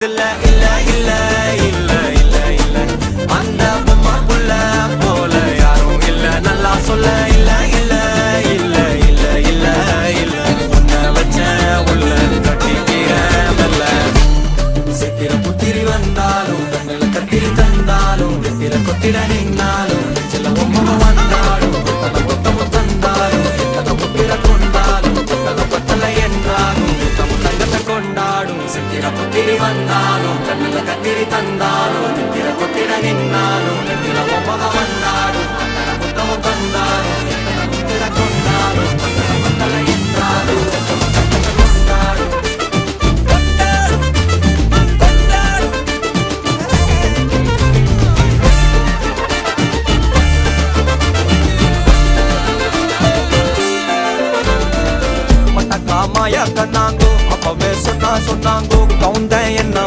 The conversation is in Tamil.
பக்கத்துல இல்ல இல்ல இல்ல இல்ல இல்ல அந்த பொம்மை புள்ள போல யாரும் இல்ல நல்லா சொல்ல இல்ல இல்ல இல்ல இல்ல இல்ல இல்ல உன்னை வச்ச உள்ள கட்டிக்கிற மெல்ல சித்திர புத்திரி வந்தாலும் கண்ணுல கத்திரி தந்தாலும் வெத்திர கொத்திட நின்னாலும் சில பொம்மை வந்தாலும் கொத்தல கொத்தமும் தந்தாலும் எத்தனை புத்திர கொண்டாலும் கொத்தல கொத்தல என்றாலும் கொத்தமும் தங்கத்தை கொண்டாடும் சித்திர புத்திரி வந்தாலும் கண்ணுல கத்திரி தந்தாலும் வெத்திர கொத்திட நின்னாலும் வெத்திர பொம்மை வந்தாலும் கொத்தல கொத்தமும் தந்தாலும் எத்தனை புத்திர கொண்டாலும் கொத்தல கொத்தல என்றாலும் கொத்தமும் தங்கத்தை கொண்டாடும் மாயா கண்ணாங்கோ அப்பவே சொன்னாங்கோ கவுந்த என்ன